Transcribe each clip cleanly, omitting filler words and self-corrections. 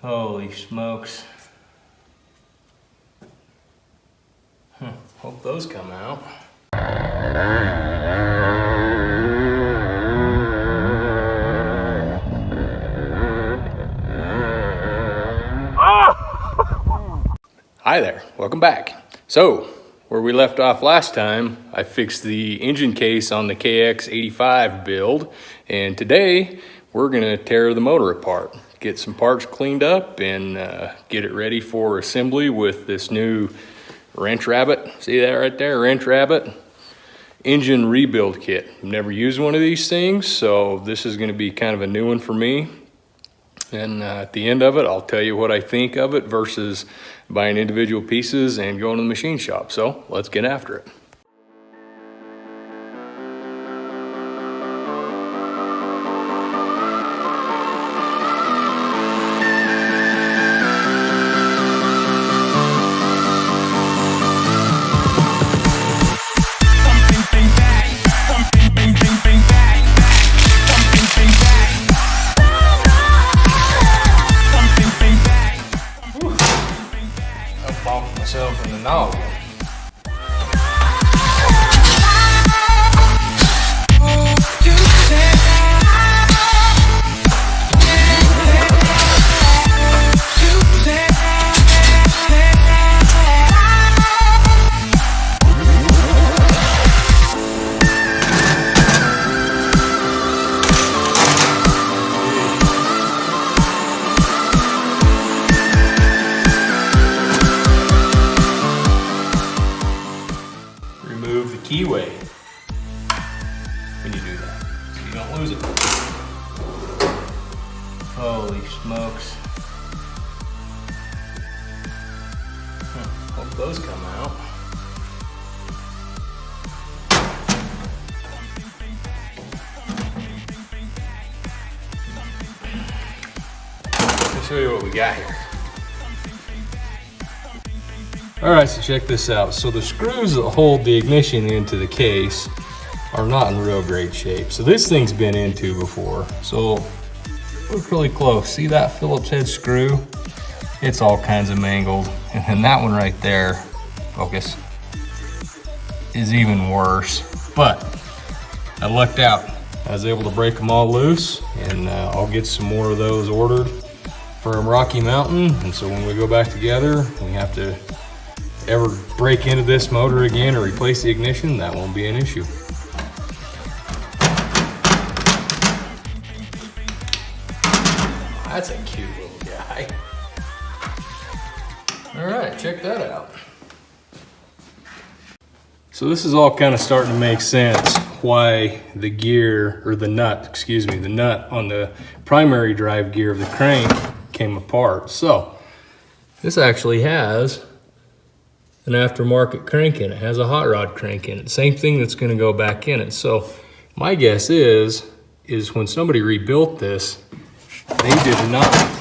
Holy smokes. Hope those come out. Hi there, welcome back. So, where we left off last time, I fixed the engine case on the KX 85 build, and today we're gonna tear the motor apart, get some parts cleaned up, and get it ready for assembly with this new wrench rabbit. See that right there, wrench rabbit? Engine rebuild kit. I've never used one of these things, so this is gonna be kind of a new one for me. And at the end of it, I'll tell you what I think of it versus buying individual pieces and going to the machine shop. So let's get after it. Myself in the noggin. Remove the keyway when you do that, so you don't lose it. Holy smokes. Hope those come out. Let me show you what we got here. All right, so check this out. So the screws that hold the ignition into the case are not in real great shape. So this thing's been into before. So look really close. See that Phillips head screw? It's all kinds of mangled. And then that one right there, focus, is even worse. But I lucked out. I was able to break them all loose, and I'll get some more of those ordered from Rocky Mountain. And so when we go back together, we have to ever break into this motor again or replace the ignition, that won't be an issue. That's a cute little guy. All right, check that out. So this is all kind of starting to make sense why the gear, or the nut, excuse me, the nut on the primary drive gear of the crank came apart. So this actually has an aftermarket crank in it. It has a hot rod crank in it. Same thing that's gonna go back in it. So my guess is when somebody rebuilt this, they did not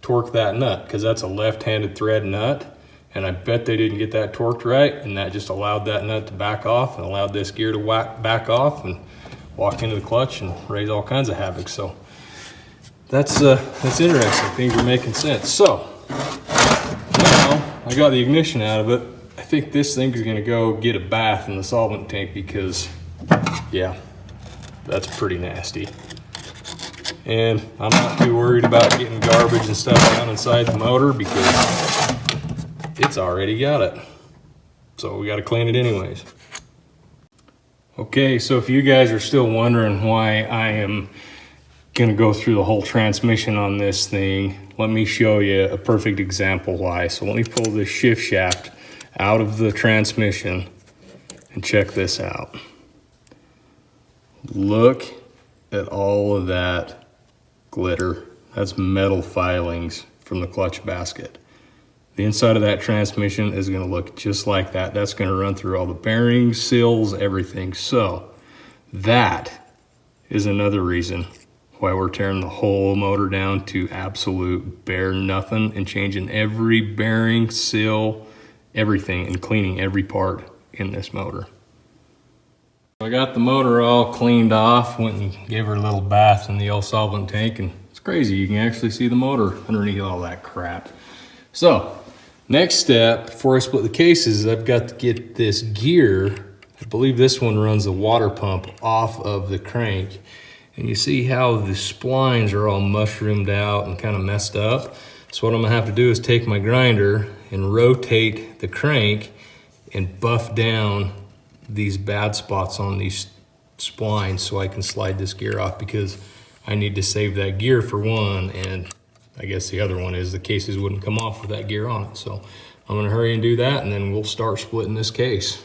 torque that nut, because that's a left-handed thread nut. And I bet they didn't get that torqued right, and that just allowed that nut to back off and allowed this gear to back off and walk into the clutch and raise all kinds of havoc. So that's interesting. Things are making sense. So now I got the ignition out of it. I think this thing is gonna go get a bath in the solvent tank, because yeah, that's pretty nasty. And I'm not too worried about getting garbage and stuff down inside the motor, because it's already got it. So we gotta clean it anyways. Okay, so if you guys are still wondering why I am gonna go through the whole transmission on this thing, let me show you a perfect example why. So let me pull this shift shaft out of the transmission and check this out. Look at all of that glitter. That's metal filings from the clutch basket. The inside of that transmission is gonna look just like that. That's gonna run through all the bearings, seals, everything. So that is another reason why we're tearing the whole motor down to absolute bare nothing and changing every bearing, seal, everything, and cleaning every part in this motor. I got the motor all cleaned off, went and gave her a little bath in the old solvent tank, and it's crazy. You can actually see the motor underneath all that crap. So next step, before I split the cases, I've got to get this gear. I believe this one runs the water pump off of the crank. And you see how the splines are all mushroomed out and kind of messed up. So what I'm gonna have to do is take my grinder and rotate the crank and buff down these bad spots on these splines so I can slide this gear off, because I need to save that gear for one, and I guess the other one is the cases wouldn't come off with that gear on it. So I'm gonna hurry and do that, and then we'll start splitting this case.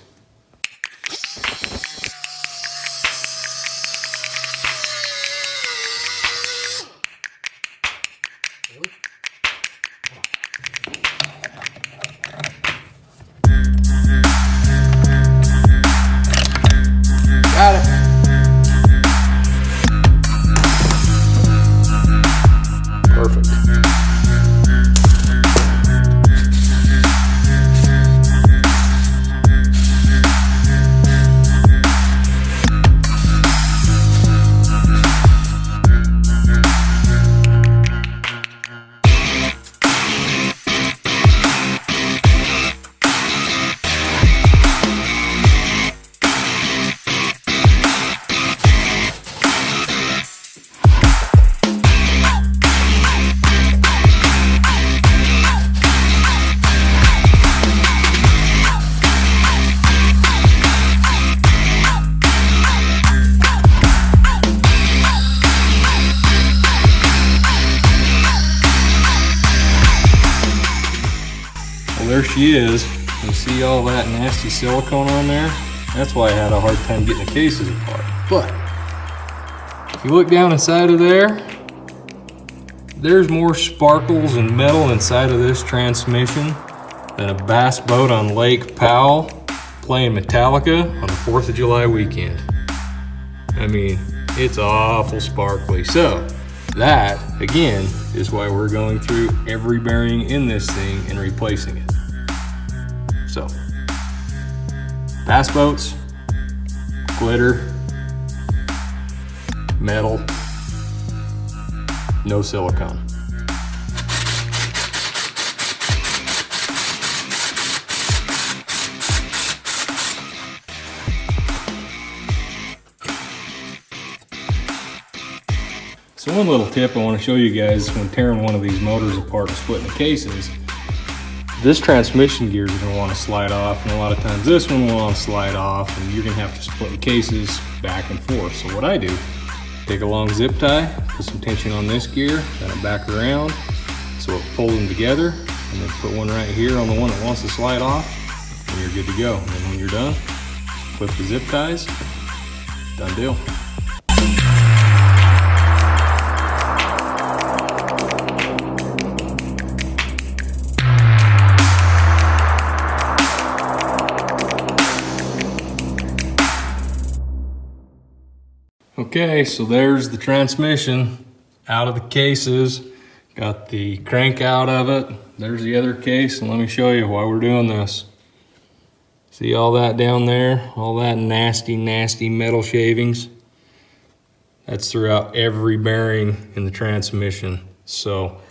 Got it. Perfect. Well, there she is. You see all that nasty silicone on there? That's why I had a hard time getting the cases apart. But if you look down inside of there, there's more sparkles and metal inside of this transmission than a bass boat on Lake Powell playing Metallica on the 4th of July weekend. I mean, it's awful sparkly. So that, again, is why we're going through every bearing in this thing and replacing it. So, bass boats, glitter, metal, no silicone. So one little tip I want to show you guys when tearing one of these motors apart and splitting the cases, this transmission gear is going to want to slide off, and a lot of times this one will want to slide off, and you're going to have to split the cases back and forth. So what I do, take a long zip tie, put some tension on this gear, then it back around so it pulls them together, and then put one right here on the one that wants to slide off, and you're good to go. And then when you're done, flip the zip ties, done deal. Okay, so there's the transmission out of the cases. Got the crank out of it. There's the other case, and let me show you why we're doing this. See all that down there? All that nasty, nasty metal shavings? That's throughout every bearing in the transmission. So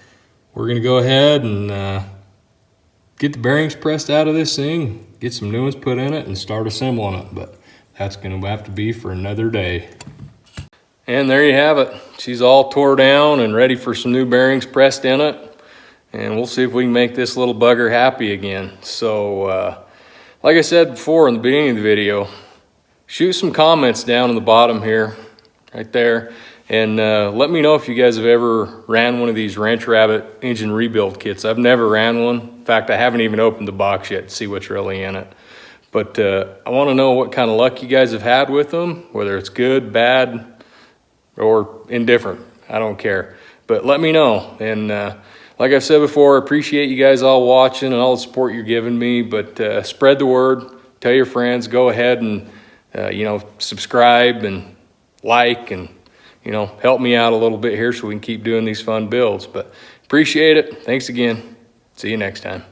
we're gonna go ahead and get the bearings pressed out of this thing, get some new ones put in it, and start assembling it. But that's gonna have to be for another day. And there you have it. She's all tore down and ready for some new bearings pressed in it. And we'll see if we can make this little bugger happy again. So, like I said before in the beginning of the video, shoot some comments down in the bottom here, right there. And let me know if you guys have ever ran one of these Ranch Rabbit engine rebuild kits. I've never ran one. In fact, I haven't even opened the box yet to see what's really in it. But I want to know what kind of luck you guys have had with them, whether it's good, bad, or indifferent. I don't care, but let me know. And like I said before, I appreciate you guys all watching and all the support you're giving me. But spread the word, tell your friends, go ahead and subscribe and like, and help me out a little bit here so we can keep doing these fun builds. But appreciate it. Thanks again. See you next time.